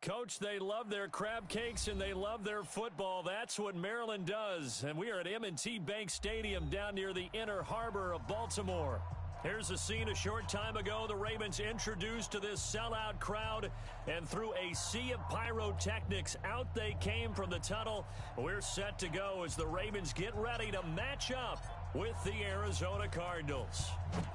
Coach, they love their crab cakes and they love their football. That's what Maryland does. And we are at M&T Bank Stadium down near the Inner Harbor of Baltimore. Here's a scene a short time ago. The Ravens introduced to this sellout crowd, and through a sea of pyrotechnics, out they came from the tunnel. We're set to go as the Ravens get ready to match up with the Arizona Cardinals.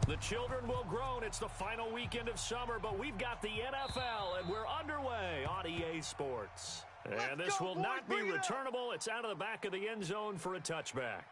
The children will groan. It's the final weekend of summer, but we've got the NFL, and we're underway on EA Sports. And this will not be returnable. It's out of the back of the end zone for a touchback.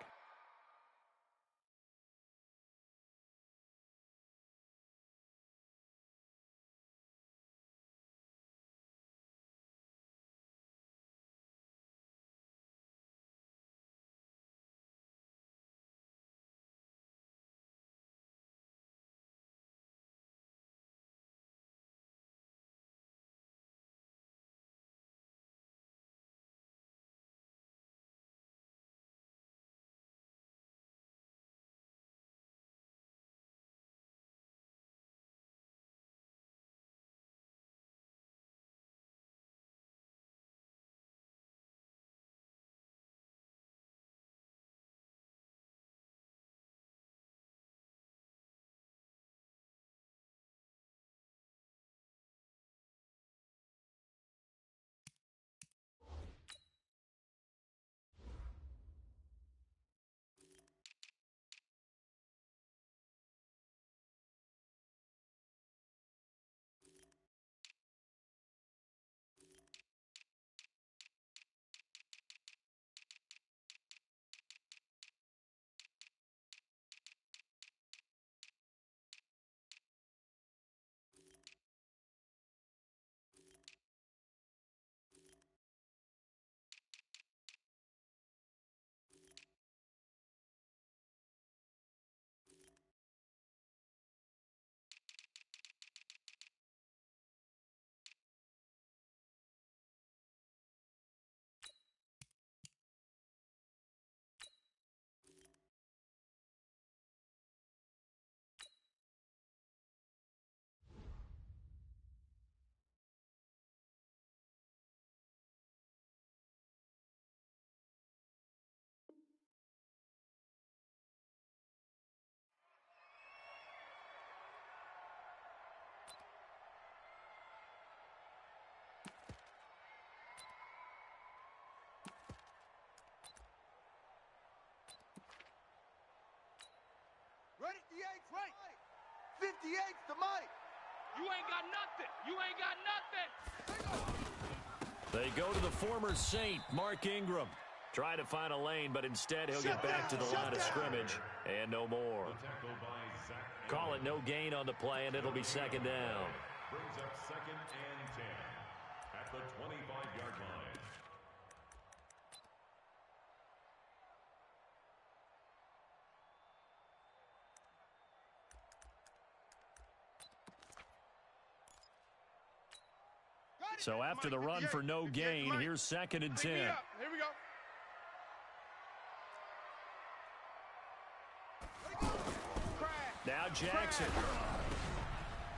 Ready? 58's right. 58's the mic. You ain't got nothing. You ain't got nothing. They go to the former Saint, Mark Ingram. Trying to find a lane, but instead he'll get back to the line of scrimmage and no more. Call it no gain on the play, and it'll be second down. Brings up second and 10 at the 25-yard line. So after the run for no gain, here's second and 10. Here we go. Now Jackson.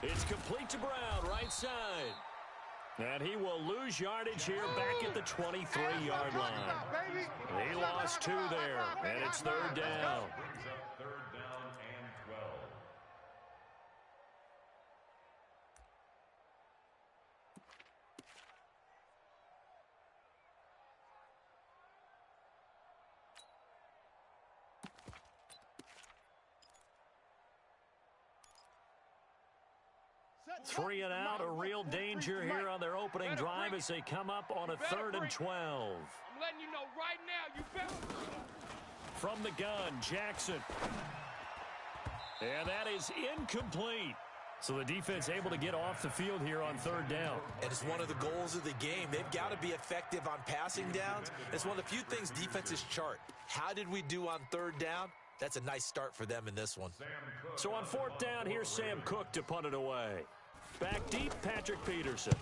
It's complete to Brown, right side. And he will lose yardage here back at the 23-yard line. He lost 2 there, and it's third down. Brings up third down and 12. Three and out, a real danger here on their opening drive as they come up on a 3rd and 12. I'm letting you know right now, you better. From the gun, Jackson. And that is incomplete. So the defense able to get off the field here on 3rd down. And it's one of the goals of the game. They've got to be effective on passing downs. It's one of the few things defenses chart. How did we do on 3rd down? That's a nice start for them in this one. So on 4th down, here's Sam Cook to punt it away. Back deep, Patrick Peterson.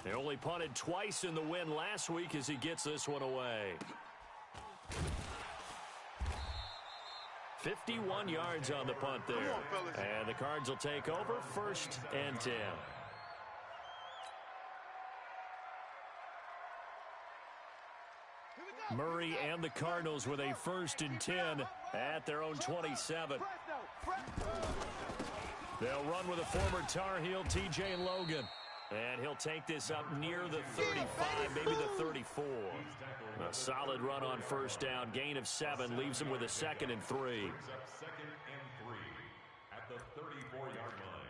They only punted twice in the win last week as he gets this one away. 51 yards on the punt there. And the Cards will take over 1st and 10. Murray and the Cardinals with a 1st and 10 at their own 27. They'll run with a former Tar Heel, T.J. Logan. And he'll take this up near the 35, maybe the 34. A solid run on 1st down. Gain of 7 leaves him with a 2nd and 3. Second and 3 at the 34-yard line.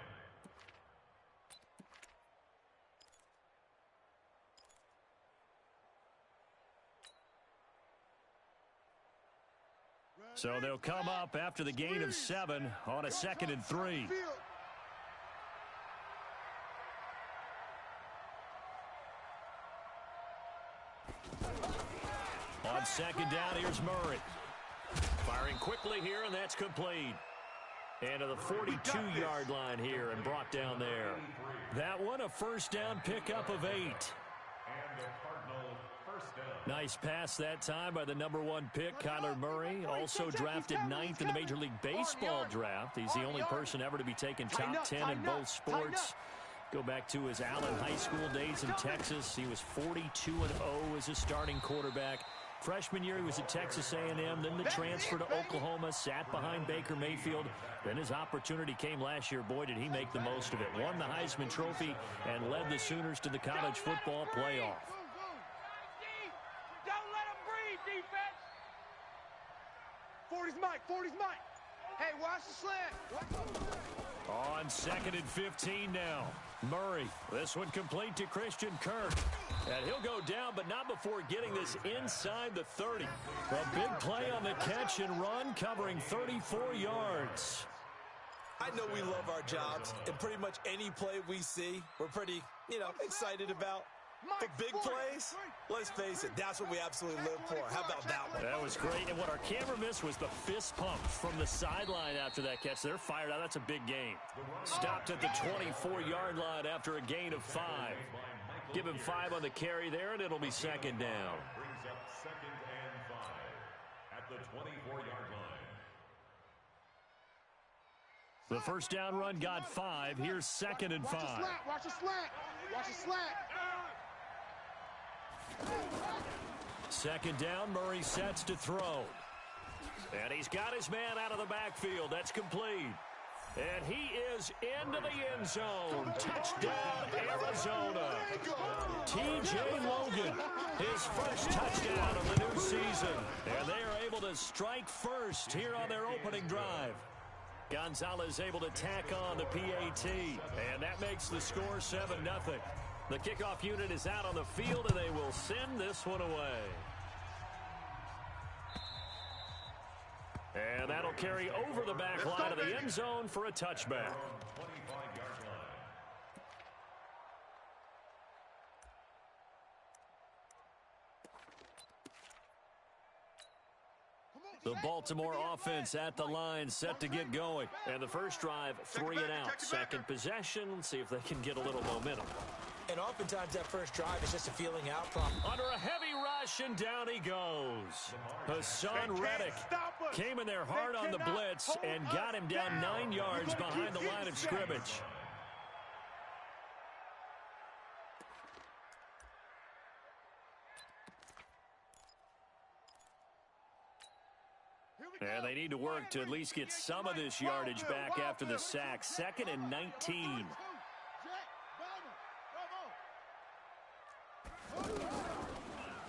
So they'll come up after the gain of 7 on a 2nd and 3. On 2nd down, here's Murray. Firing quickly here, and that's complete. And to the 42-yard line here and brought down there. That one, a 1st down pickup of 8. And the Cardinal 1st down. Nice pass that time by the number 1 pick, Kyler Murray. Also drafted 9th in the Major League Baseball draft. He's the only person ever to be taken top 10 in both sports. Go back to his Allen High School days in Texas. He was 42-0 as a starting quarterback. Freshman year, he was at Texas A&M, then the transfer to Oklahoma, sat behind Baker Mayfield. Then his opportunity came last year. Boy, did he make the most of it. Won the Heisman Trophy and led the Sooners to the college football playoff. Don't let him breathe, defense. 40's Mike, 40's Mike. Hey, watch the slant. On 2nd and 15 now. Murray, this one complete to Christian Kirk. And he'll go down, but not before getting this inside the 30. A big play on the catch and run, covering 34 yards. I know we love our jobs, and pretty much any play we see, we're pretty, excited about. But big plays, let's face it, that's what we absolutely live for. How about that one? That was great, and what our camera missed was the fist pump from the sideline after that catch. They're fired out. That's a big gain. Stopped at the 24-yard line after a gain of 5. Give him 5 on the carry there, and it'll be 2nd down. Brings up 2nd and 5 at the 24-yard line. The 1st down run got 5. Here's 2nd and 5. Watch the slant. Watch the slant. 2nd down, Murray sets to throw. And he's got his man out of the backfield. That's complete. And he is into the end zone. Touchdown, Arizona. T.J. Logan, his first touchdown of the new season. And they are able to strike first here on their opening drive. Gonzalez able to tack on the PAT. And that makes the score 7-0. The kickoff unit is out on the field, and they will send this one away. And that'll carry over the back line of the end zone for a touchback. 25-yard line. The Baltimore offense at the line, set to get going. And the first drive, 3 and out. Second possession, let's see if they can get a little momentum. And oftentimes that first drive is just a feeling out problem. Under a heavy rush, and down he goes. Hassan Reddick came in there hard on the blitz and got him down 9 yards behind the line of scrimmage. And they need to work to at least get some of this yardage back after the sack. 2nd and 19.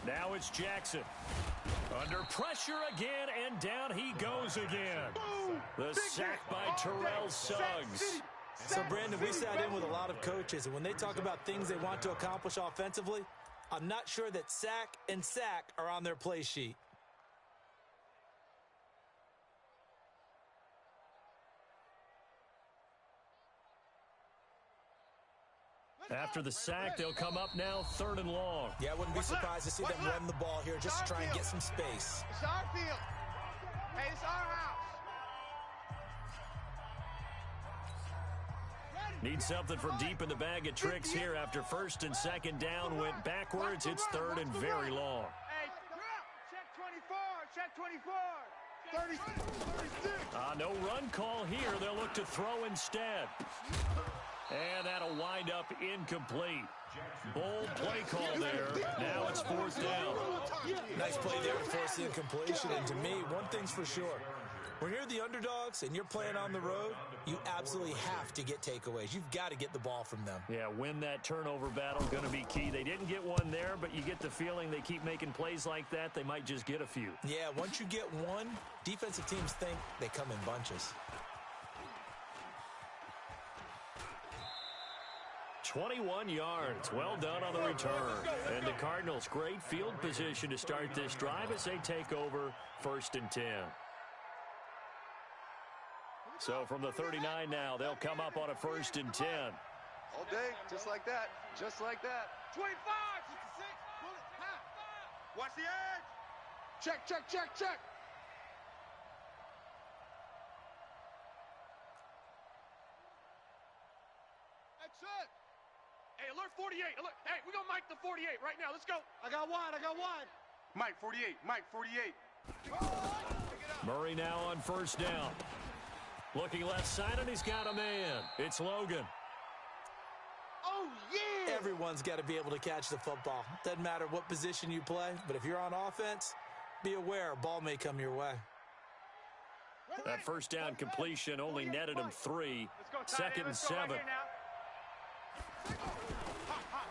Now it's Jackson. Under pressure again, and down he goes again. The sack by Terrell Suggs. So, Brandon, we sat in with a lot of coaches, and when they talk about things they want to accomplish offensively, I'm not sure that sack and sack are on their play sheet. After the sack, they'll come up now 3rd and long. Yeah, I wouldn't be surprised to see them run the ball here just to try and get some space. It's our field. Hey, it's our house. Need something from deep in the bag of tricks here after 1st and 2nd down went backwards. It's 3rd and very long. Hey, check 24, check 24. 36. No run call here. They'll look to throw instead. And that'll wind up incomplete. Bold play call there. Now it's fourth down. Nice play there to force the incompletion. And to me, one thing's for sure. When you're the underdogs and you're playing on the road, you absolutely have to get takeaways. You've got to get the ball from them. Yeah, win that turnover battle, going to be key. They didn't get one there, but you get the feeling they keep making plays like that, they might just get a few. Yeah, once you get one, defensive teams think they come in bunches. 21 yards. Well done on the return. And the Cardinals, great field position to start this drive as they take over 1st and 10. So from the 39 now, they'll come up on a 1st and 10. All day, just like that. Just like that. 25. Watch the edge. Check, check, check, check. That's it. Hey, alert 48. Alert. Hey, we're going to mic the 48 right now. Let's go. I got one. Mike 48. Mike 48. Murray now on 1st down. Looking left side, and he's got a man. It's Logan. Oh, yeah. Everyone's got to be able to catch the football. Doesn't matter what position you play, but if you're on offense, be aware a ball may come your way. That 1st down completion only netted him 3. 2nd and 7.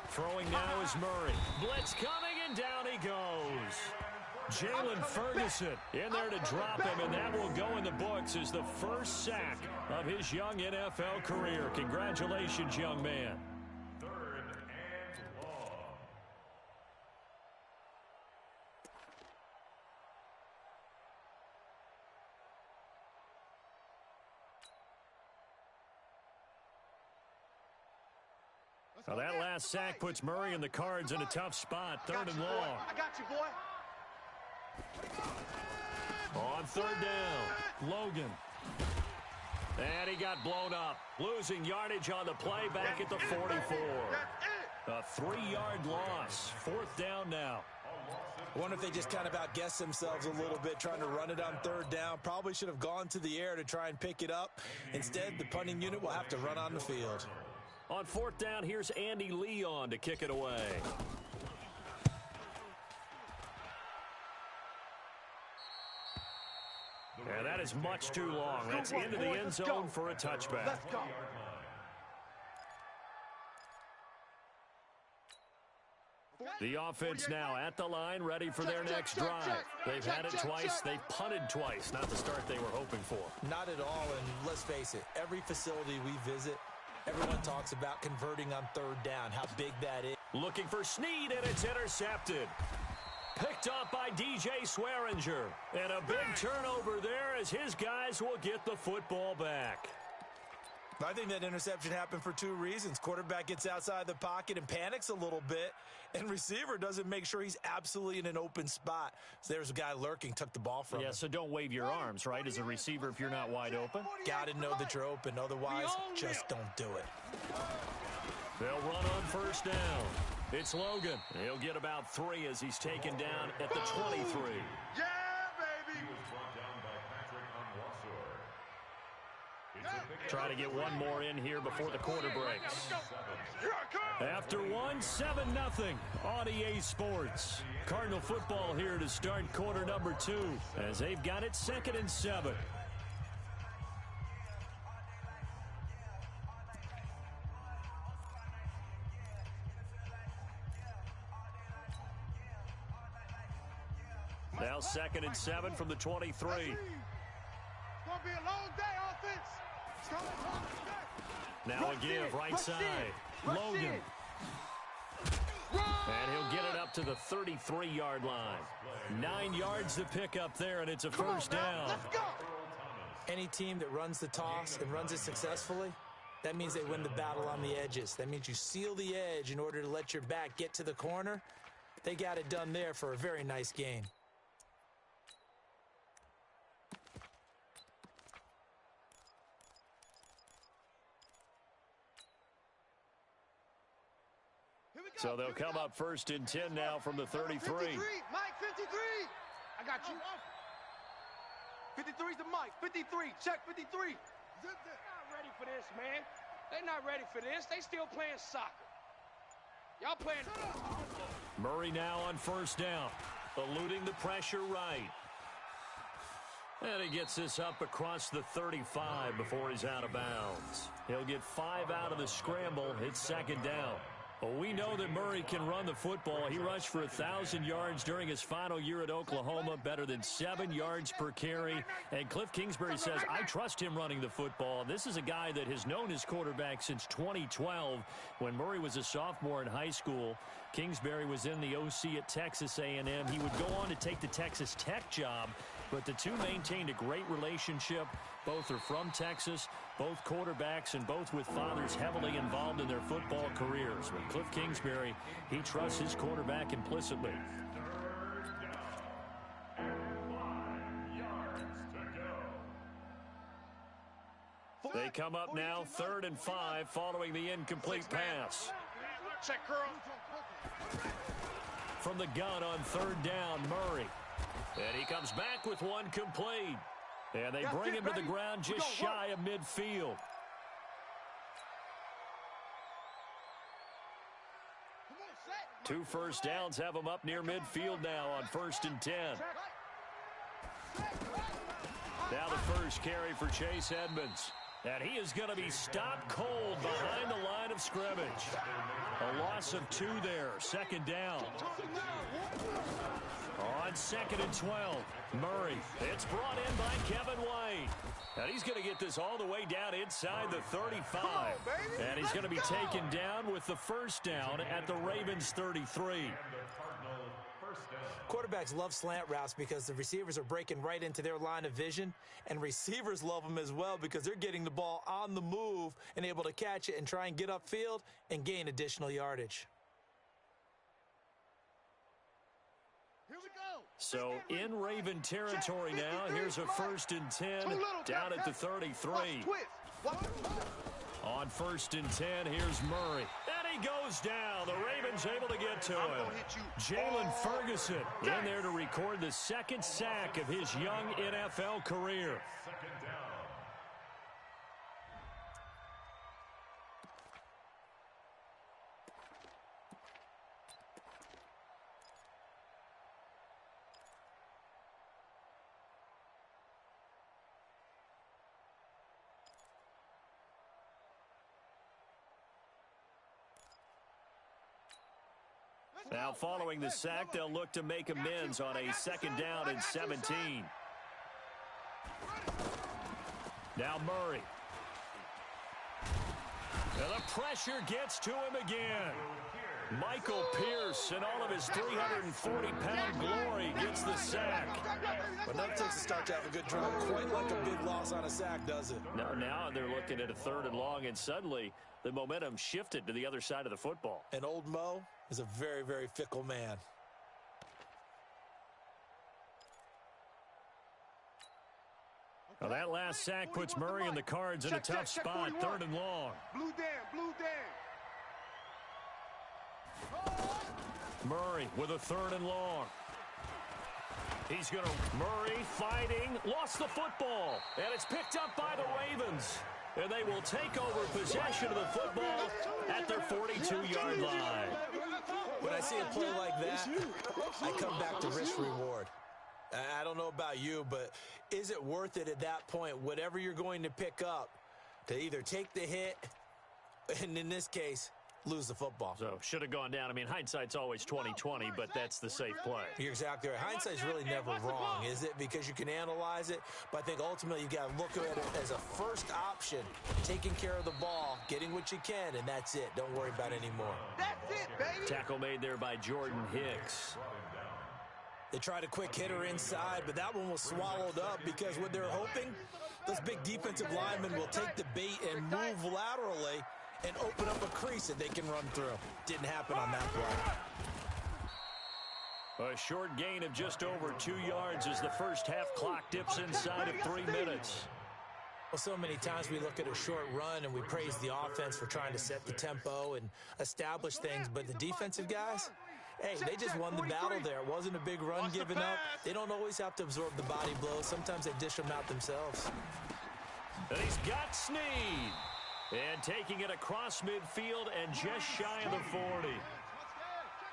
Throwing now is Murray. Blitz coming, and down he goes. Jalen Ferguson in there to drop him, and that will go in the books as the first sack of his young NFL career. Congratulations, young man. 3rd and long. Now that last sack puts Murray and the Cards in a tough spot. 3rd and long. I got you, boy. On 3rd down, Logan. And he got blown up. Losing yardage on the play back at the 44. A 3-yard loss. 4th down now. I wonder if they just kind of outguessed themselves a little bit trying to run it on 3rd down. Probably should have gone to the air to try and pick it up. Instead, the punting unit will have to run on the field. On 4th down, here's Andy Leon to kick it away. And that is much too long. That's into the end zone for a touchback. Let's go. The offense now at the line, ready for their next drive. They've had it twice. They've punted twice. Not the start they were hoping for. Not at all, and let's face it, every facility we visit, everyone talks about converting on 3rd down, how big that is. Looking for Snead, and it's intercepted. Picked up by DJ Swearinger. And a big turnover there as his guys will get the football back. I think that interception happened for 2 reasons. Quarterback gets outside the pocket and panics a little bit, and receiver doesn't make sure he's absolutely in an open spot. So there's a guy lurking, took the ball from him. Yeah, so don't wave your arms, right, as a receiver if you're not wide open. Got to know that you're open. Otherwise, just don't do it. They'll run on 1st down. It's Logan. He'll get about 3 as he's taken down at the 23. Yeah, baby. He was brought down by Patrick Onwuasor. Trying to get one more in here before the quarter breaks. After 7-0 on EA Sports. Cardinal football here to start quarter number 2 as they've got it 2nd and 7. Now 2nd and 7 from the 23. It's going to be a long day, offense. It's going to be Now a give, right side. Logan. And he'll get it up to the 33-yard line. 9 yards to pick up there, and it's a first down. Let's go. Any team that runs the toss and runs it successfully, that means they win the battle on the edges. That means you seal the edge in order to let your back get to the corner. They got it done there for a very nice gain. So they'll come up 1st and 10 now from the 33. 53, Mike, 53. I got you. 53's the Mike. 53, check 53. They're not ready for this, man. They're not ready for this. They still playing soccer. Y'all playing. Murray now on first down, eluding the pressure right. And he gets this up across the 35 before he's out of bounds. He'll get 5 out of the scramble. It's second down. Well, we know that Murray can run the football. He rushed for 1,000 yards during his final year at Oklahoma, better than 7 yards per carry. And Cliff Kingsbury says, I trust him running the football. This is a guy that has known his quarterback since 2012 when Murray was a sophomore in high school. Kingsbury was in the OC at Texas A&M. He would go on to take the Texas Tech job, but the two maintained a great relationship. Both are from Texas, both quarterbacks, and both with fathers heavily involved in their football careers. With Cliff Kingsbury, he trusts his quarterback implicitly. They come up now, 3rd and 5, following the incomplete pass. Check, girl. From the gun on 3rd down, Murray. And he comes back with one complete. And they bring him to the ground just shy of midfield. Two first downs have him up near midfield now on 1st and 10. Now the first carry for Chase Edmonds. And he is going to be stopped cold behind the line of scrimmage. A loss of 2 there. Second down. On 2nd and 12, Murray. It's brought in by Kevin White. And he's going to get this all the way down inside the 35. And he's going to be taken down with the first down at the Ravens 33. Quarterbacks love slant routes because the receivers are breaking right into their line of vision, and receivers love them as well because they're getting the ball on the move and able to catch it and try and get upfield and gain additional yardage. So in Raven territory now, here's a 1st and 10 down at the 33. On 1st and 10, here's Murray. And he goes down. The Ravens able to get to him. Jalen Ferguson in there to record the 2nd sack of his young NFL career. Now following the sack, they'll look to make amends on a 2nd down and 17. Now Murray. And the pressure gets to him again. Michael Pierce, in all of his 340-pound glory, gets the sack. But that takes a start to have a good drive. Quite like a big loss on a sack, does it? Now they're looking at a 3rd and long, and suddenly the momentum shifted to the other side of the football. And old Mo is a very, very fickle man. Well, that last sack puts Murray and the Cards in a tough spot, 3rd and long. Blue down. Murray with a 3rd and long. He's going to... Murray fighting, lost the football, and it's picked up by the Ravens. And they will take over possession of the football at their 42-yard line. When I see a play like that, I come back to risk-reward. I don't know about you, but is it worth it at that point, whatever you're going to pick up, to either take the hit, and in this case, lose the football? So, should have gone down. I mean, hindsight's always 20/20, but that's the safe play. You're exactly right. Hindsight's really never wrong, is it? Because you can analyze it, but I think ultimately you got to look at it as a first option, taking care of the ball, getting what you can, and that's it. Don't worry about it anymore. That's it, baby. Tackle made there by Jordan Hicks. They tried a quick hitter inside, but that one was swallowed up because what they're hoping, those big defensive linemen will take the bait and move laterally and open up a crease that they can run through. Didn't happen on that play. A short gain of just over 2 yards as the first half clock dips inside of 3 minutes. Well, so many times we look at a short run and we praise the offense for trying to set the tempo and establish things, but the defensive guys, hey, they just won the battle there. It wasn't a big run given up. They don't always have to absorb the body blows. Sometimes they dish them out themselves. And he's got Snead. And taking it across midfield and just shy of the 40.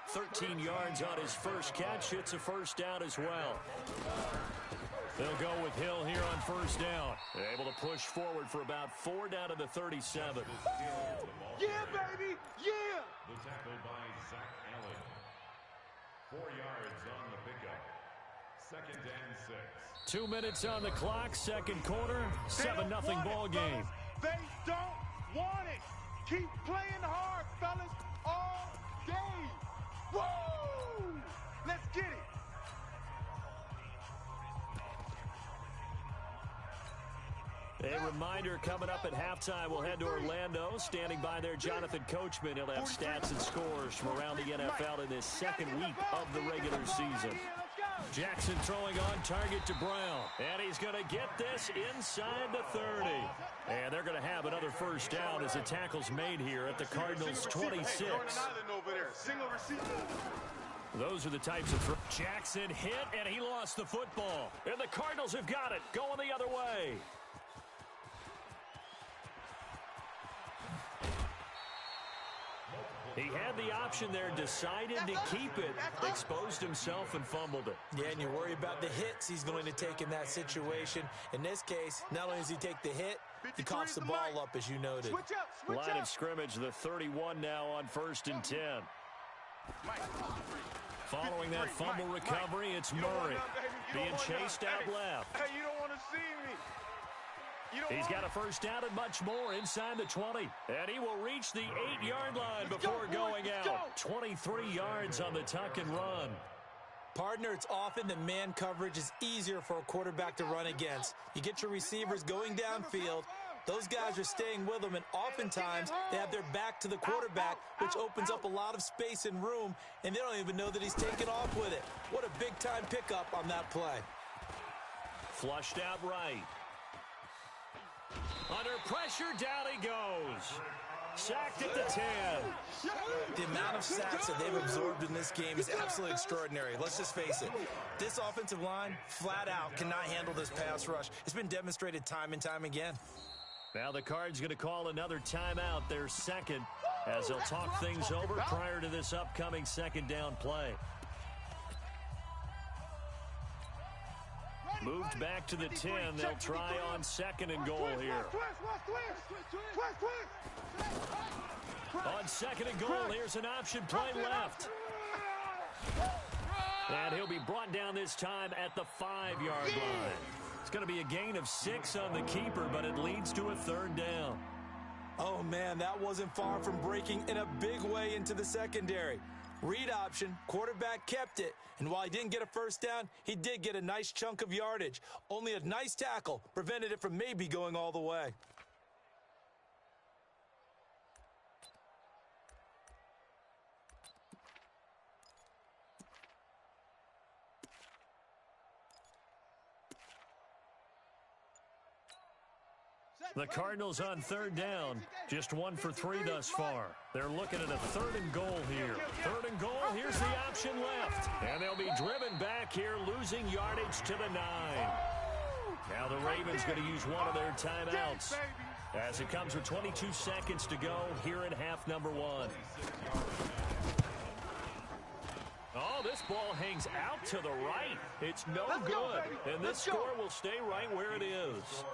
13 yards on his first catch. It's a first down as well. They'll go with Hill here on first down. They're able to push forward for about 4 down to the 37. Yeah, baby, yeah! The tackle by Zach Allen. 4 yards on the pickup. 2nd and 6. 2 minutes on the clock, second quarter, 7-0 ball game. They don't want it. Keep playing hard, fellas, all day. Woo! Let's get it. A reminder coming up at halftime, we'll head to Orlando. Standing by there, Jonathan Coachman. He'll have stats and scores from around the NFL in this second week of the regular season. Jackson throwing on target to Brown. And he's going to get this inside the 30. And they're going to have another first down as the tackle's made here at the Cardinals' 26. Those are the types of Jackson hit, and he lost the football. And the Cardinals have got it, going the other way. He had the option there, decided to keep it, exposed himself and fumbled it. Yeah, and you worry about the hits he's going to take in that situation. In this case, not only does he take the hit, he coughs the ball up, as you noted. Line of scrimmage, the 31 now on 1st and 10. Following that fumble recovery, it's Murray being chased out left. Hey, you don't want to see me. He's got a first down and much more inside the 20. And he will reach the 8-yard line before going out. 23 yards on the tuck and run. Partner, it's often that man coverage is easier for a quarterback to run against. You get your receivers going downfield. Those guys are staying with them, and oftentimes they have their back to the quarterback, which opens up a lot of space and room, and they don't even know that he's taken off with it. What a big-time pickup on that play. Flushed out right. Under pressure, down he goes. Sacked at the 10. The amount of sacks that they've absorbed in this game is absolutely extraordinary. Let's just face it. This offensive line, flat out, cannot handle this pass rush. It's been demonstrated time and time again. Now the Cards going to call another timeout, their second, as they'll talk things over prior to this upcoming second down play. Moved back to the 10. They'll try on 2nd and goal here. On 2nd and goal, here's an option play left. And he'll be brought down this time at the 5-yard line. It's going to be a gain of 6 on the keeper, but it leads to a 3rd down. Oh, man, that wasn't far from breaking in a big way into the secondary. Read option, quarterback kept it, and while he didn't get a first down, he did get a nice chunk of yardage. Only a nice tackle prevented it from maybe going all the way. The Cardinals on 3rd down, just 1 for 3 thus far. They're looking at a 3rd and goal here. 3rd and goal, here's the option left. And they'll be driven back here, losing yardage to the 9. Now the Ravens going to use one of their timeouts as it comes with 22 seconds to go here in half number 1. Oh, this ball hangs out to the right. It's no good. And this score will stay right where it is.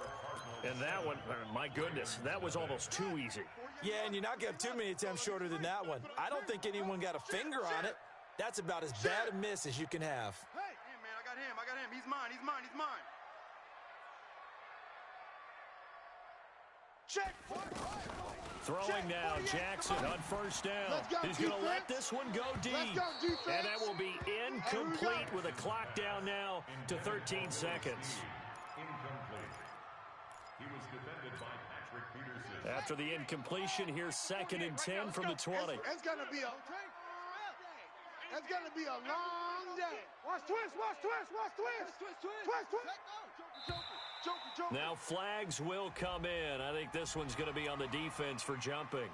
And that one, my goodness, that was almost too easy. Yeah, and you're not going to have too many attempts shorter than that one. I don't think anyone got a finger on it. That's about as bad a miss as you can have. Hey, man, I got him. He's mine. Check. Throwing now, Jackson on 1st down. He's going to let this one go deep. And that will be incomplete with a clock down now to 13 seconds. He was defended by Patrick Peterson. After the incompletion, here's 2nd and 10 from the 20. It's gonna be a long day. Watch twist. Now flags will come in. I think this one's going to be on the defense for jumping.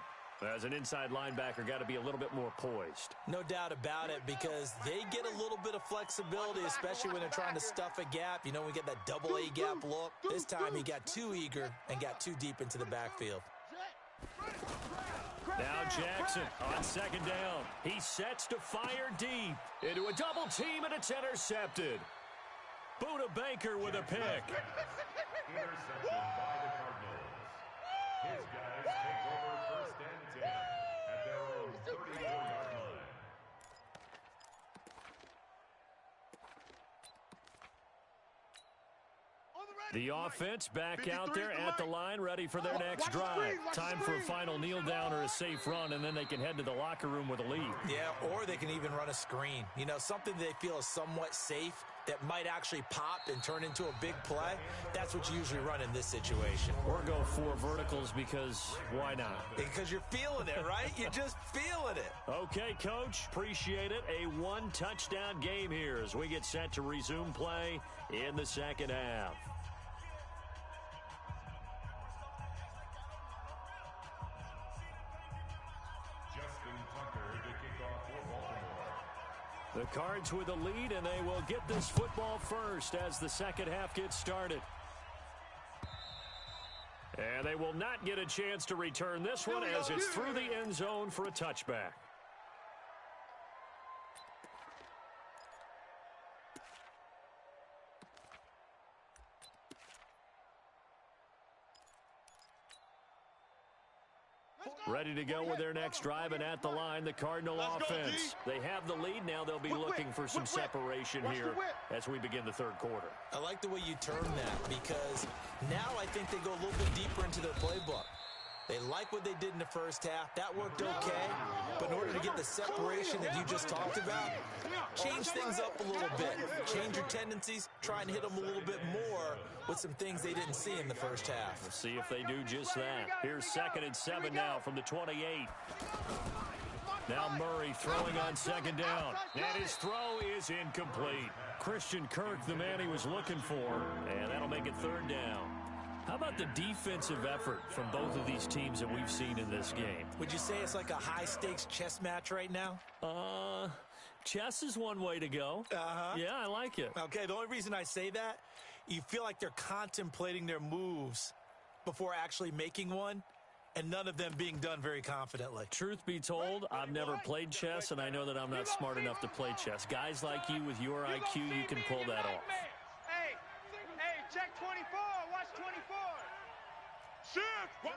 As an inside linebacker, got to be a little bit more poised. No doubt about it, because they get a little bit of flexibility, especially when they're trying to stuff a gap. You know, we get that double A gap look. This time he got too eager and got too deep into the backfield. Now Jackson on second down. He sets to fire deep into a double team, and it's intercepted. Buda Baker with a pick. Intercepted by the Cardinals. His guys take over first and 10 at their own 34-yard line. The offense back out there at the line, ready for their next drive. Time for a final kneel down or a safe run, and then they can head to the locker room with a lead. Yeah, or they can even run a screen. You know, something they feel is somewhat safe that might actually pop and turn into a big play. That's what you usually run in this situation. Or go 4 verticals because why not? Because you're feeling it, right? You're just feeling it. Okay, Coach, appreciate it. A 1-touchdown game here as we get set to resume play in the second half. The Cards with a lead, and they will get this football first as the second half gets started. And they will not get a chance to return this one as it's through the end zone for a touchback. Ready to go with their next drive, and at the line, the Cardinal offense. They have the lead. Now they'll be looking for some separation here as we begin the third quarter. I like the way you term that because now I think they go a little bit deeper into their playbook. They like what they did in the first half. That worked okay. But in order to get the separation that you just talked about, change things up a little bit. Change your tendencies. Try and hit them a little bit more with some things they didn't see in the first half. We'll see if they do just that. Here's 2nd and 7 now from the 28. Now Murray throwing on second down. And his throw is incomplete. Christian Kirk, the man he was looking for. And that'll make it 3rd down. How about the defensive effort from both of these teams that we've seen in this game? Would you say it's like a high-stakes chess match right now? Chess is one way to go. Yeah, I like it. Okay, the only reason I say that, you feel like they're contemplating their moves before actually making one, and none of them being done very confidently. Truth be told, I've never played chess, and I know that I'm not smart enough to play chess. Guys like you with your IQ, you can pull that off. Hey, check 24. Watch 24. Shift. West.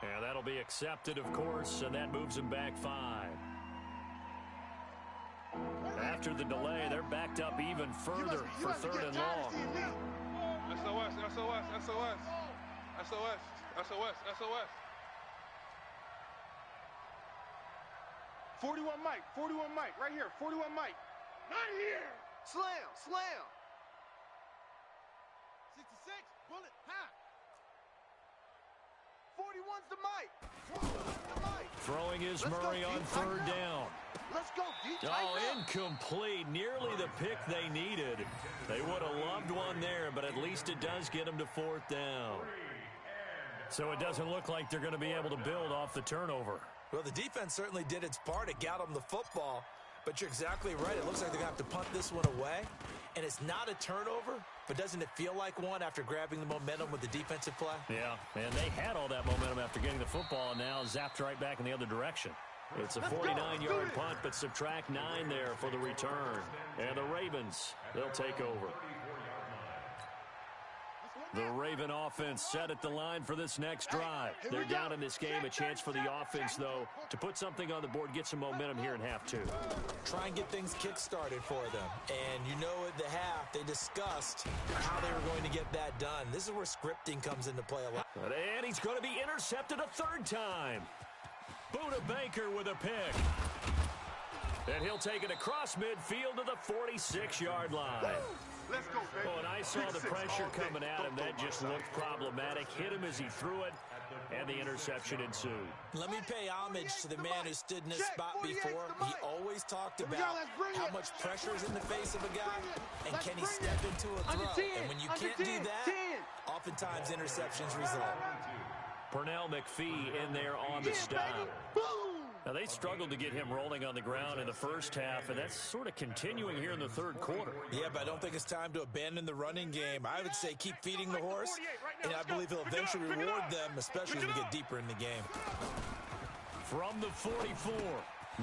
Yeah, that'll be accepted, of course, and that moves them back 5. After the delay, they're backed up even further for 3rd and long. SOS, SOS, SOS. SOS, SOS, SOS. 41 Mike, right here, 41 Mike. Not here. Slam. 66, bullet, half. 41's the Mike. Throwing is Murray on 3rd down. Let's go, D. Incomplete. Nearly the pick they needed. They would have loved one there, but at least it does get them to 4th down. So it doesn't look like they're going to be able to build off the turnover. Well, the defense certainly did its part. It got them the football. But you're exactly right. It looks like they're going to have to punt this one away. And it's not a turnover, but doesn't it feel like one after grabbing the momentum with the defensive play? Yeah, and they had all that momentum after getting the football, and now zapped right back in the other direction. It's a 49-yard punt, but subtract 9 there for the return. And the Ravens, they'll take over. The Raven offense set at the line for this next drive. They're down in this game. A chance for the offense, though, to put something on the board, get some momentum here in half 2. Try and get things kick-started for them. And you know at the half, they discussed how they were going to get that done. This is where scripting comes into play a lot. And he's going to be intercepted a 3rd time. Buda Baker with a pick. And he'll take it across midfield to the 46-yard line. Let's go, baby. Oh, and I saw the pressure coming at him. That just looked problematic. Hit him as he threw it, and the interception ensued. Let me pay homage to the man who stood in this spot before. He always talked about how much pressure is in the face of a guy, and can he step into a throw. And when you can't do that, oftentimes interceptions result. Pernell McPhee in there on the stop. Now, they struggled to get him rolling on the ground in the first half, and that's sort of continuing here in the third quarter. Yeah, but I don't think it's time to abandon the running game. I would say keep feeding the horse, and I believe he'll eventually reward them, especially as we get deeper in the game. From the 44,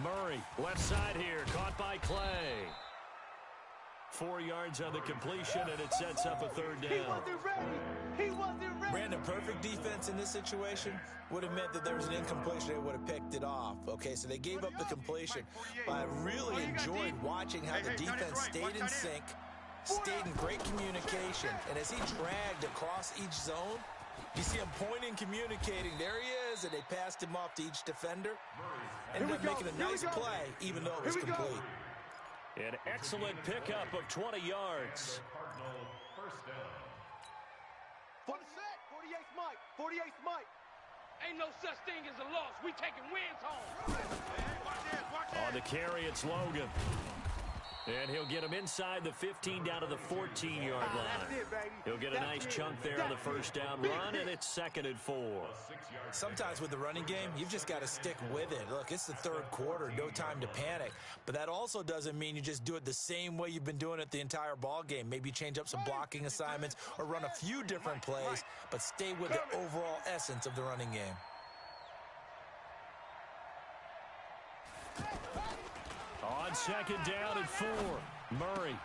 Murray, left side here, caught by Clay. 4 yards on the completion, and it sets up a third down. He wasn't ready. He wasn't ready. Brandon, perfect defense in this situation would have meant that there was an incompletion. They would have picked it off. Okay, so they gave up the completion. But I really enjoyed watching how the defense stayed in sync, stayed in great communication. And as he dragged across each zone, you see him pointing, communicating. There he is, and they passed him off to each defender. Ended up making a nice play, even though it was complete. An excellent pickup of 20 yards. Cardinal first down. 48's Mike. 48's Mike. Ain't no such thing as a loss. We taking wins home. On the carry, it's Logan. And he'll get him inside the 15 down to the 14-yard line. That's it, baby. He'll get a nice chunk there on the first down run, and it's 2nd and 4. Sometimes with the running game, you've just got to stick with it. Look, it's the third quarter, no time to panic. But that also doesn't mean you just do it the same way you've been doing it the entire ball game. Maybe change up some blocking assignments or run a few different plays, but stay with the overall essence of the running game. On 2nd down and 4, Murray.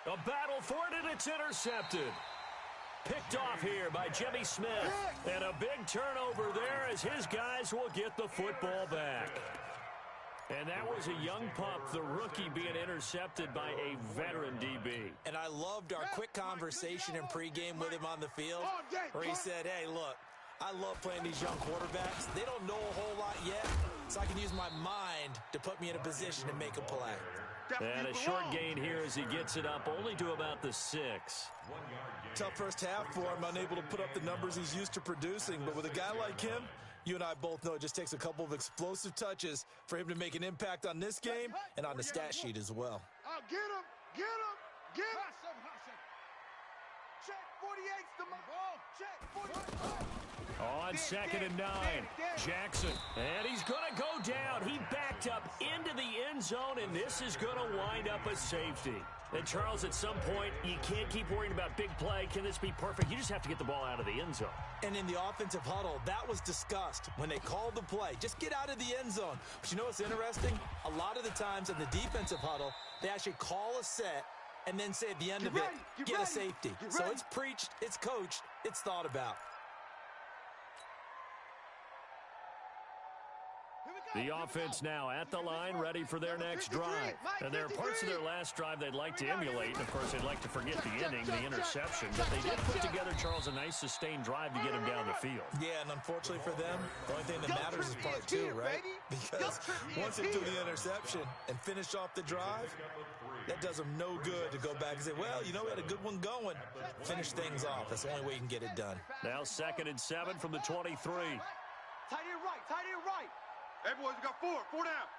A battle for it, and it's intercepted. Picked off here by Jimmy Smith. And a big turnover there as his guys will get the football back. And that was a young pup, the rookie, being intercepted by a veteran DB. And I loved our quick conversation in pregame with him on the field, where he said, hey, look, I love playing these young quarterbacks. They don't know a whole lot yet, so I can use my mind to put me in a position to make a play. And a short gain here as he gets it up only to about the 6. Tough first half for him, unable to put up the numbers he's used to producing. But with a guy like him, you and I both know it just takes a couple of explosive touches for him to make an impact on this game and on the stat sheet as well. I'll get him. Get him. Get him. Check 48's the ball. Check 48. On 2nd and 9, Jackson. And he's going to go down. He backed up into the end zone, and this is going to wind up a safety. And, Charles, at some point, you can't keep worrying about big play. Can this be perfect? You just have to get the ball out of the end zone. And in the offensive huddle, that was discussed when they called the play. Just get out of the end zone. But you know what's interesting? A lot of the times in the defensive huddle, they actually call a set and then say at the end of it, get a safety. So it's preached, it's coached, it's thought about. The offense now at the line, ready for their next drive. And there are parts of their last drive they'd like to emulate. And, of course, they'd like to forget the inning, the interception. But they did put together, Charles, a nice sustained drive to get him down the field. Yeah, and unfortunately for them, the only thing that matters is part 2, right? Because once they do the interception and finish off the drive, that does them no good to go back and say, well, you know, we had a good one going. Finish things off. That's the only way you can get it done. Now 2nd and 7 from the 23. Tight end right. Tight end right. Hey, boys, we got 4 down.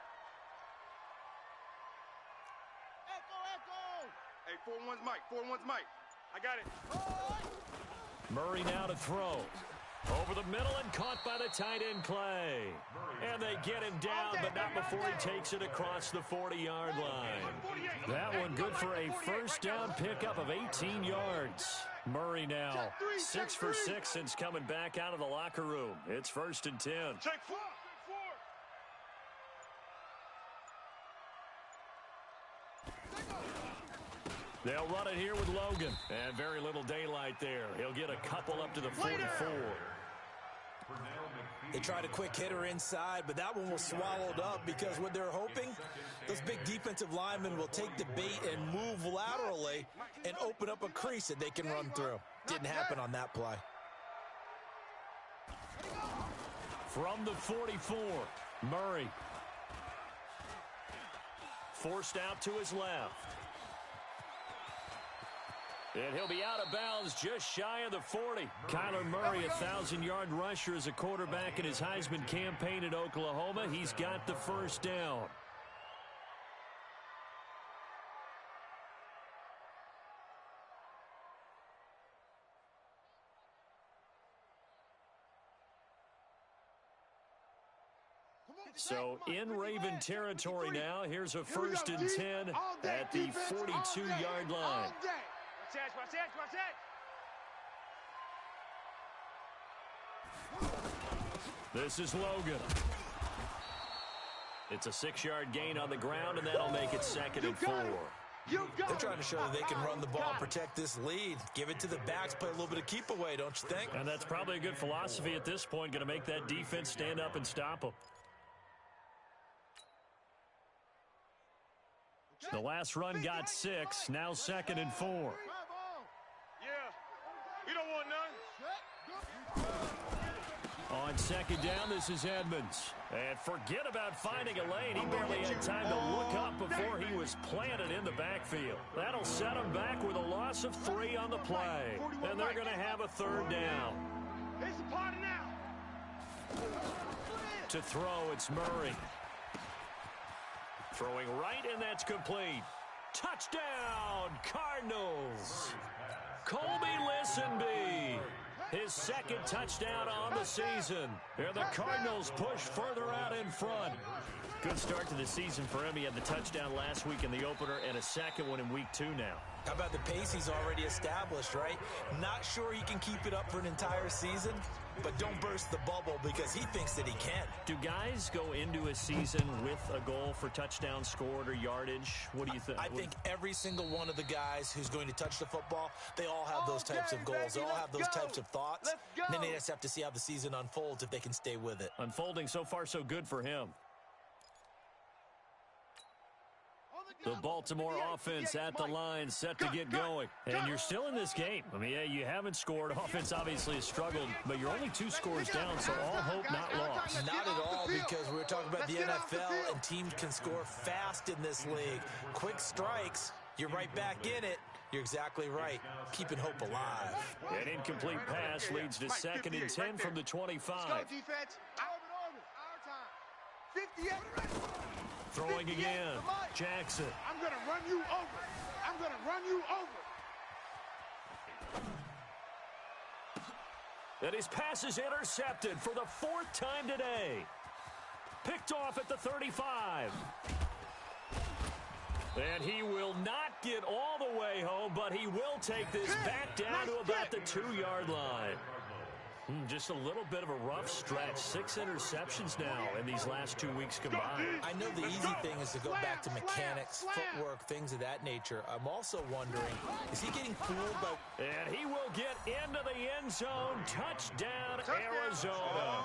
Echo. Hey, 4-1's Mike. 4-1's Mike. I got it. Murray now to throw. Over the middle and caught by the tight end, Clay. And they get him down, but not before he takes it across the 40-yard line. That one good for a first down pickup of 18 yards. Murray now 6 for 6 since coming back out of the locker room. It's 1st and 10. Check 4. They'll run it here with Logan. And very little daylight there. He'll get a couple up to the 44. They tried a quick hitter inside, but that one was swallowed up because what they're hoping, those big defensive linemen will take the bait and move laterally and open up a crease that they can run through. Didn't happen on that play. From the 44, Murray. Forced out to his left. And he'll be out of bounds just shy of the 40. Kyler Murray, a 1,000-yard rusher as a quarterback in his Heisman campaign at Oklahoma. He's got the first down. So in Raven territory now. Here's a 1st and 10 at the 42-yard line. Watch that, watch that, watch that. This is Logan. It's a 6-yard gain on the ground, and that'll make it 2nd and 4. They're trying to show that they can run the ball, protect this lead, give it to the backs, play a little bit of keep away, don't you think? And that's probably a good philosophy at this point, going to make that defense stand up and stop them. The last run got 6, now 2nd and 4. Yeah, we don't want none. On 2nd down, this is Edmonds. And forget about finding a lane. He barely had time to look up before he was planted in the backfield. That'll set him back with a loss of 3 on the play. And they're going to have a 3rd down. It's a party now. To throw, it's Murray. Throwing right, and that's complete. Touchdown, Cardinals. Colby Listenby. His 2nd touchdown on the season. And the Cardinals push further out in front. Good start to the season for him. He had the touchdown last week in the opener and a 2nd one in week 2 now. How about the pace he's already established, right? Not sure he can keep it up for an entire season, but don't burst the bubble because he thinks that he can. Do guys go into a season with a goal for touchdown scored or yardage? What do you think? I think every single one of the guys who's going to touch the football, they all have those types of goals. They all have those types of thoughts. And then they just have to see how the season unfolds if they can stay with it. Unfolding so far so good for him. The Baltimore offense at the line, set to get going. And you're still in this game. I mean, yeah, you haven't scored. Offense obviously has struggled, but you're only 2 scores down, so all hope not lost. Not at all, because we were talking about the NFL, and teams can score fast in this league. Quick strikes, you're right back in it. You're exactly right. Keeping hope alive. An incomplete pass leads to 2nd and 10 from the 25. Let's go, defense. Our time. 58. Throwing again. Jackson. I'm going to run you over. I'm going to run you over. And his pass is intercepted for the 4th time today. Picked off at the 35. And he will not get all the way home, but he will take this back down to about the 2-yard line. Just a little bit of a rough stretch. 6 interceptions now in these last 2 weeks combined. I know the easy thing is to go back to mechanics, footwork, things of that nature. I'm also wondering, is he getting fooled by... And he will get into the end zone. Touchdown, Arizona.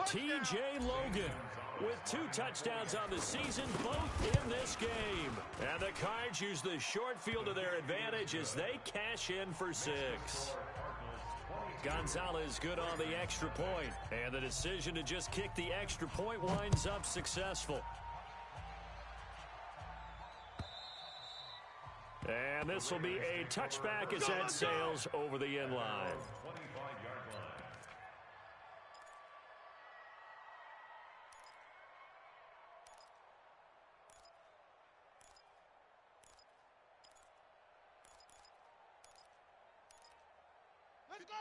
T.J. Logan with 2 touchdowns on the season, both in this game. And the Cards use the short field to their advantage as they cash in for 6. Gonzalez good on the extra point, and the decision to just kick the extra point winds up successful. And this will be a touchback as that sails over the end line.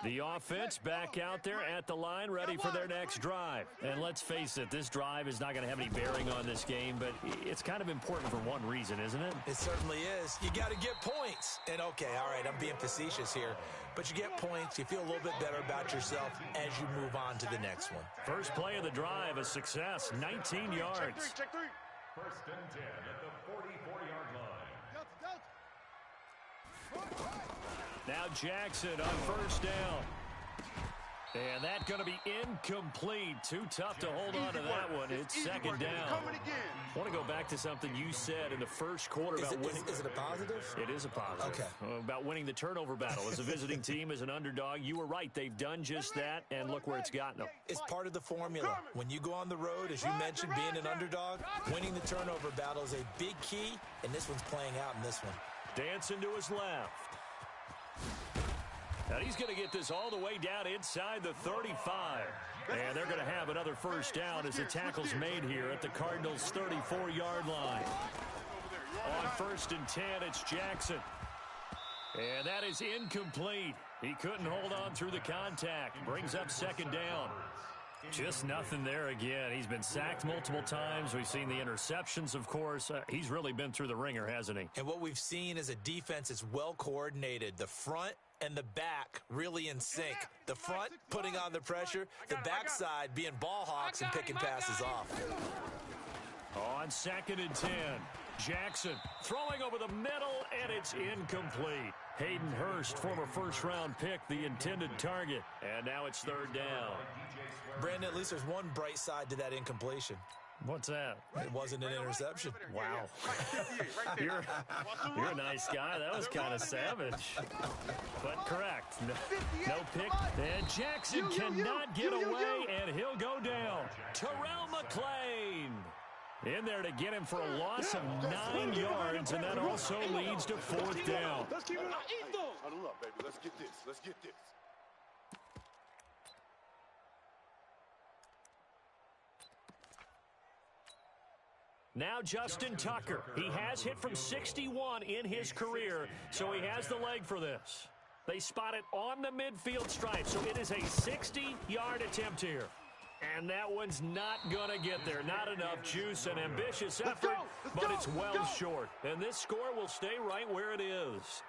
The offense back out there at the line, ready for their next drive. And let's face it, this drive is not going to have any bearing on this game, but it's kind of important for one reason, isn't it? It certainly is. You got to get points. And okay, all right, I'm being facetious here, but you get points, you feel a little bit better about yourself as you move on to the next one. First play of the drive, a success, 19 yards. Check 3. 1st and 10 at the 44-yard line. Now Jackson on 1st down. And that's going to be incomplete. Too tough to hold on to that one. It's 2nd down. I want to go back to something you said in the first quarter about winning. Is it a positive? It is a positive. Okay. About winning the turnover battle. As a visiting team, as an underdog, you were right. They've done just that, and look where it's gotten them. It's part of the formula. When you go on the road, as you mentioned, being an underdog, winning the turnover battle is a big key, and this one's playing out in this one. Dancing to his left. And he's going to get this all the way down inside the 35. And they're going to have another 1st down as the tackle's made here at the Cardinals' 34-yard line. On 1st and 10, it's Jackson. And that is incomplete. He couldn't hold on through the contact. Brings up 2nd down. Just nothing there again. He's been sacked multiple times. We've seen the interceptions, of course. He's really been through the ringer, hasn't he? And what we've seen is a defense that's well coordinated. The front and the back really in sync. The front putting on the pressure, the backside being ball hawks and picking passes off. On 2nd and 10, Jackson throwing over the middle, and it's incomplete. Hayden Hurst, former first-round pick, the intended target. And now it's 3rd down. Brandon, at least there's one bright side to that incompletion. What's that? It wasn't an interception. Wow. You're a nice guy. That was kind of savage. But correct. No pick. And Jackson cannot get away, and he'll go down. Terrell McClain in there to get him for a loss of 9 yards, and that also leads to 4th down. Let's keep it up. Huddle up, baby. Let's get this. Let's get this. Now Justin Tucker. He has hit from 61 in his career, so he has the leg for this. They spot it on the midfield stripe, so it is a 60-yard attempt here. And that one's not going to get there. Not enough juice and ambitious effort, but it's well short. And this score will stay right where it is.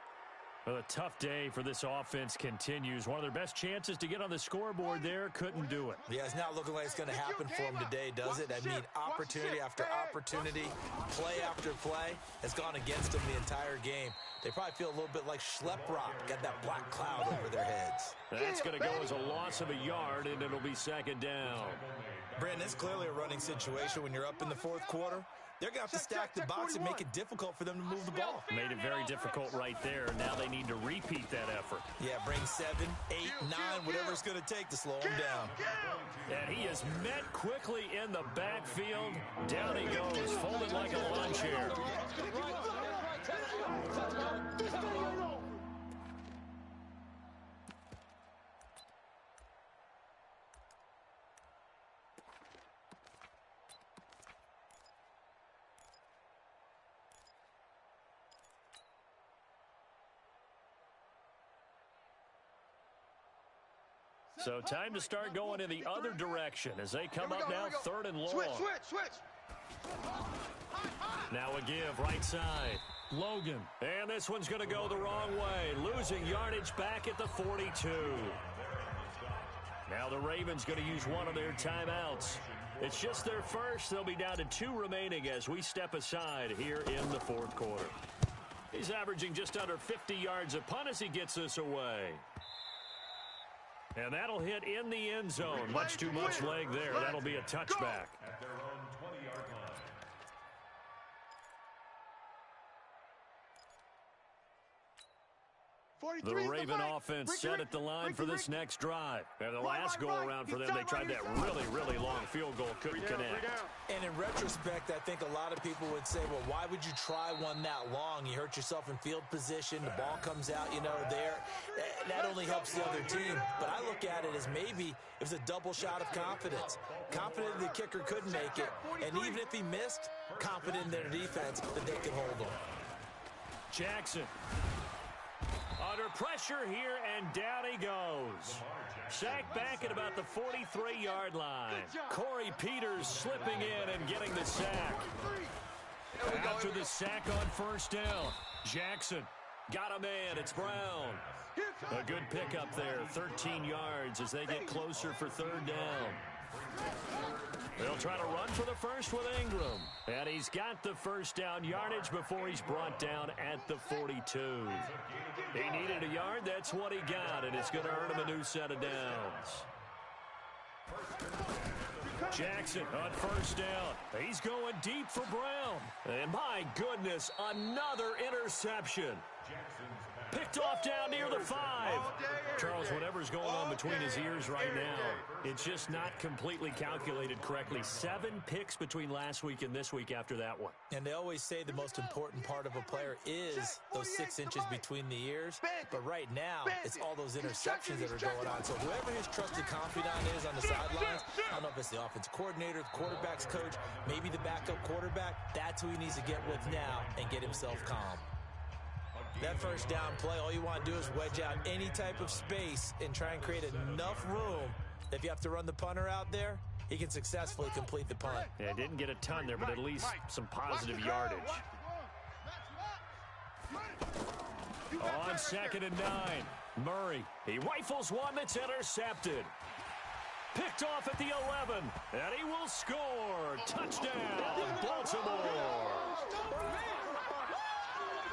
Well, a tough day for this offense continues. One of their best chances to get on the scoreboard there, couldn't do it. Yeah, it's not looking like it's going to happen for them today, does it? I mean, opportunity after opportunity, play after play has gone against them the entire game. They probably feel a little bit like Schlepp-Rock, got that black cloud over their heads. That's going to go as a loss of a yard, and it'll be 2nd down. Brandon, it's clearly a running situation when you're up in the 4th quarter. They're going to have to stack the box and make it difficult for them to move the ball. Made it very difficult right there. Now they need to repeat that effort. Yeah, bring 7, 8, 9, whatever it's going to take to slow them down. And he is met quickly in the backfield. Down he goes, folded like a lawn chair. So time to start going in the other direction as they come up now 3rd and long. Switch. Now a give right side. Logan. And this one's going to go the wrong way. Losing yardage back at the 42. Now the Ravens going to use one of their timeouts. It's just their first. They'll be down to 2 remaining as we step aside here in the 4th quarter. He's averaging just under 50 yards a punt as he gets this away. And that'll hit in the end zone. Much too much leg there. That'll be a touchback. At their own 20-yard line. The Raven offense set at the line for this next drive. And the last go-around for them, they tried that really long field goal. Couldn't connect. And in retrospect, I think a lot of people would say, well, why would you try one that long? You hurt yourself in field position. The ball comes out, there. That only helps the other team. But I look at it as maybe it was a double shot of confidence. Confident the kicker couldn't make it. And even if he missed, confident in their defense that they could hold him. Jackson. Under pressure here, and down he goes. Sacked back at about the 43-yard line. Corey Peters slipping in and getting the sack. After the sack on 1st down, Jackson got a man. It's Brown. A good pickup there, 13 yards as they get closer for 3rd down. They'll try to run for the first with Ingram. And he's got the 1st down yardage before he's brought down at the 42. He needed a yard. That's what he got, and it's going to earn him a new set of downs. Jackson on 1st down. He's going deep for Brown. And my goodness, another interception. Picked off down near the 5. Charles, whatever's going on between his ears right now, it's just not completely calculated correctly. 7 picks between last week and this week after that one. And they always say the most important part of a player is those 6 inches between the ears. But right now, it's all those interceptions that are going on. So whoever his trusted confidant is on the sidelines, I don't know if it's the offensive coordinator, the quarterback's coach, maybe the backup quarterback, that's who he needs to get with now and get himself calm. That 1st down play, all you want to do is wedge out any type of space and try and create enough room If you have to run the punter out there, he can successfully complete the punt. Yeah, didn't get a ton there, but at least some positive yardage. On 2nd and 9, Murray. He rifles one that's intercepted. Picked off at the 11, and he will score. Touchdown, Baltimore.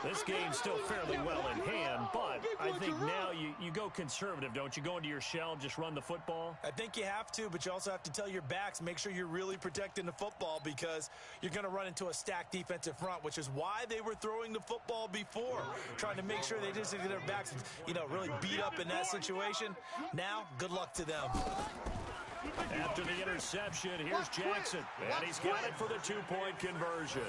This game's still fairly well in hand, but I think now you go conservative, don't you? Go into your shell, just run the football? I think you have to, but you also have to tell your backs, make sure you're really protecting the football because you're going to run into a stacked defensive front, which is why they were throwing the football before, trying to make sure they just get their backs, really beat up in that situation. Now, good luck to them. After the interception, here's Jackson, and he's got it for the 2-point conversion.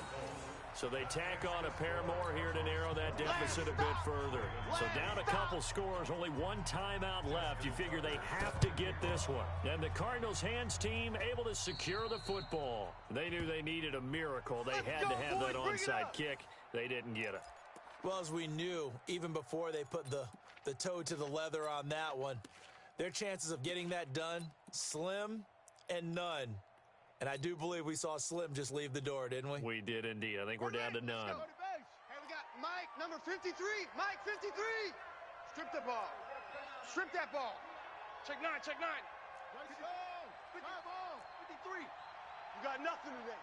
So they tack on a pair more here to narrow that deficit a bit further. So down a couple scores, only one timeout left. You figure they have to get this one. And the Cardinals' hands team able to secure the football. They knew they needed a miracle. They had to have that onside kick. They didn't get it. Well, as we knew, even before they put the toe to the leather on that one, their chances of getting that done, slim and none. And I do believe we saw Slim just leave the door, didn't we? We did indeed. I think we're down to none. Hey, we got Mike, number 53. Mike, 53. Strip the ball. Strip that ball. Check 9, check 9. Let's go. 53. You got nothing today.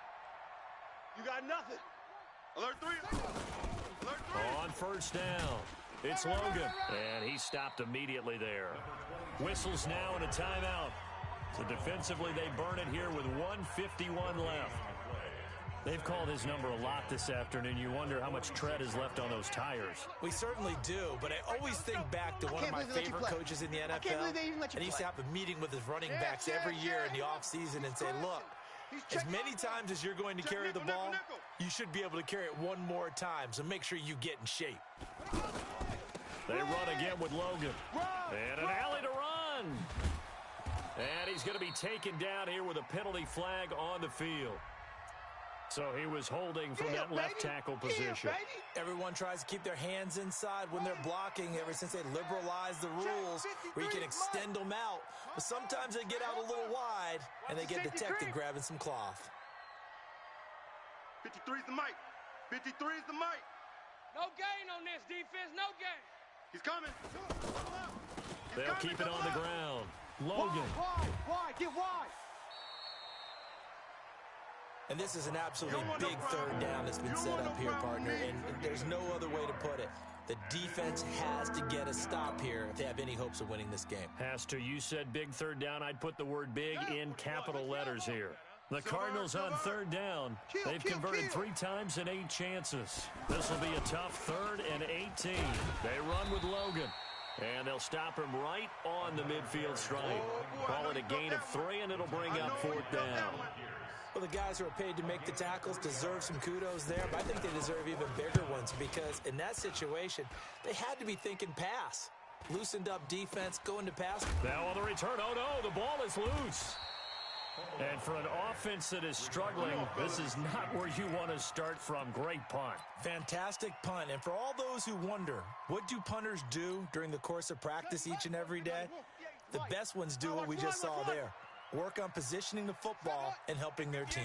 You got nothing. Alert 3. Alert 3. On 1st down, it's Logan. And he stopped immediately there. Whistles now and a timeout. So defensively, they burn it here with 1:51 left. They've called his number a lot this afternoon. You wonder how much tread is left on those tires. We certainly do, but I always think back to one of my favorite coaches in the NFL. And he used to have a meeting with his running backs every year in the offseason and say, look, as many times as you're going to carry the ball, you should be able to carry it one more time, so make sure you get in shape. They run again with Logan. And an alley to run. And he's going to be taken down here with a penalty flag on the field. So he was holding from that left tackle position. Everyone tries to keep their hands inside when they're blocking ever since they liberalized the rules where you can extend them out. But sometimes they get out a little wide and they get detected grabbing some cloth. 53's the mic. 53's the mic. No gain on this defense, no gain. He's coming. They'll keep it on the ground. Logan. Wide, get wide. And this is an absolutely big 3rd down that's been set up here, partner, and there's no other way to put it. The defense has to get a stop here if they have any hopes of winning this game. Has to. You said big 3rd down. I'd put the word big in capital letters here. The Cardinals on 3rd down. They've converted 3 times in 8 chances. This will be a tough 3rd and 18. They run with Logan. And they'll stop him right on the midfield stripe. Call it a gain of 3, and it'll bring up 4th down. Well, the guys who are paid to make the tackles deserve some kudos there, but I think they deserve even bigger ones because in that situation, they had to be thinking pass. Loosened up defense, going to pass. Now on the return, oh no, the ball is loose. And for an offense that is struggling, this is not where you want to start from. Great punt. Fantastic punt. And for all those who wonder, what do punters do during the course of practice each and every day? The best ones do what we just saw there. Work on positioning the football and helping their team.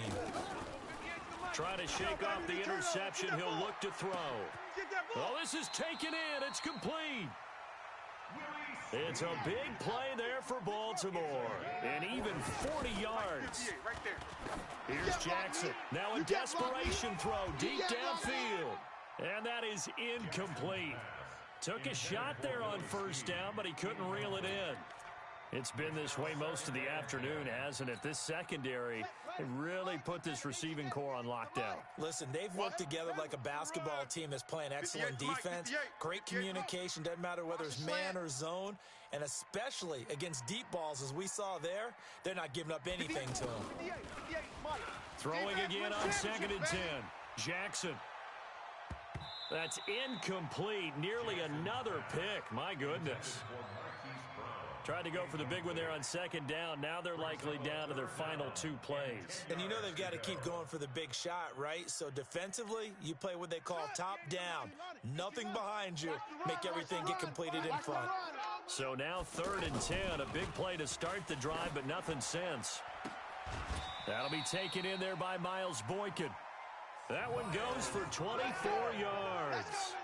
Trying to shake off the interception. He'll look to throw. Oh, this is taken in. It's complete. It's a big play there for Baltimore. And even 40 yards. Here's Jackson. Now a desperation throw deep downfield. And that is incomplete. Took a shot there on 1st down, but he couldn't reel it in. It's been this way most of the afternoon, hasn't it? This secondary, they really put this receiving core on lockdown. Listen, they've worked together like a basketball team that's playing excellent defense, great communication, doesn't matter whether it's man or zone, and especially against deep balls, as we saw there, they're not giving up anything to them. Throwing again on 2nd and 10. Jackson. That's incomplete. Nearly another pick. My goodness. Tried to go for the big one there on second down. Now they're likely down to their final 2 plays. And you know they've got to keep going for the big shot, right? So defensively, you play what they call top down. Nothing behind you. Make everything get completed in front. So now 3rd and 10. A big play to start the drive, but nothing since. That'll be taken in there by Miles Boykin. That one goes for 24 yards.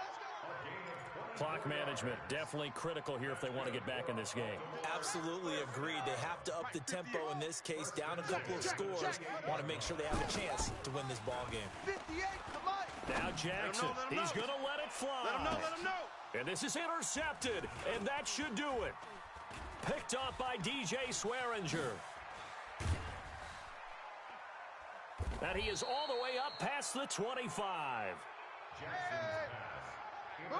Clock management definitely critical here if they want to get back in this game. Absolutely agreed. They have to up the tempo in this case, down a couple of scores. Want to make sure they have a chance to win this ball game. Now Jackson, he's going to let it fly. Let him know. And this is intercepted, and that should do it. Picked off by DJ Swearinger. And he is all the way up past the 25. Move!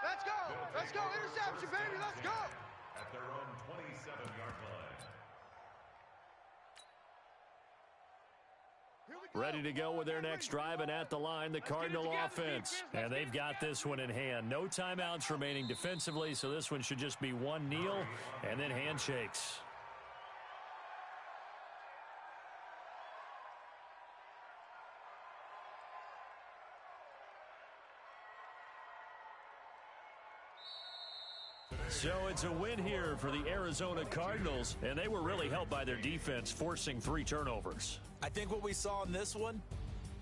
Let's go! Let's go! Interception, baby! Let's go! At their own 27-yard line. Ready to go with their next drive, and at the line, the Cardinal offense. And they've got this one in hand. No timeouts remaining defensively, so this one should just be one kneel and then handshakes. So it's a win here for the Arizona Cardinals, and they were really helped by their defense, forcing 3 turnovers. I think what we saw in this one,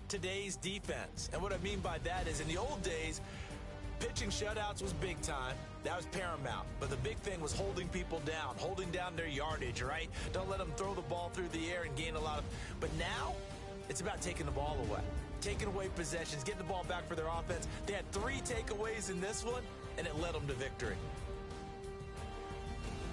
today's defense. And what I mean by that is in the old days, pitching shutouts was big time. That was paramount. But the big thing was holding people down, holding down their yardage, right? Don't let them throw the ball through the air and gain a lot of... But now, it's about taking the ball away. Taking away possessions, getting the ball back for their offense. They had 3 takeaways in this one, and it led them to victory.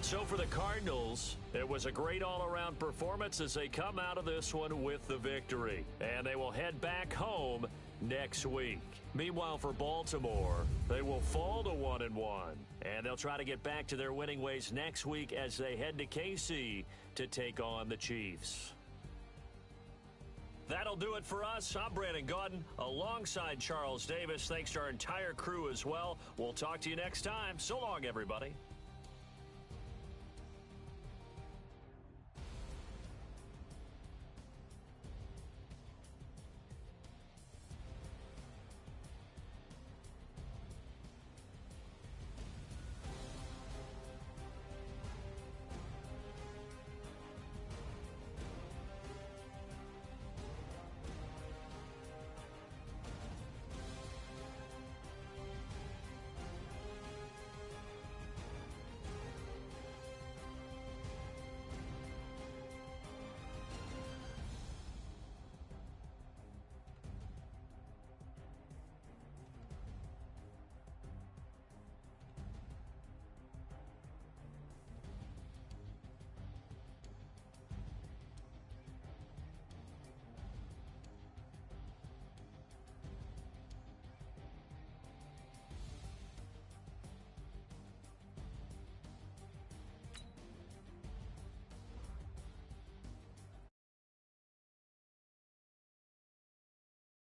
So for the Cardinals, it was a great all-around performance as they come out of this one with the victory. And they will head back home next week. Meanwhile, for Baltimore, they will fall to 1-1. And they'll try to get back to their winning ways next week as they head to KC to take on the Chiefs. That'll do it for us. I'm Brandon Gaudin alongside Charles Davis. Thanks to our entire crew as well. We'll talk to you next time. So long, everybody.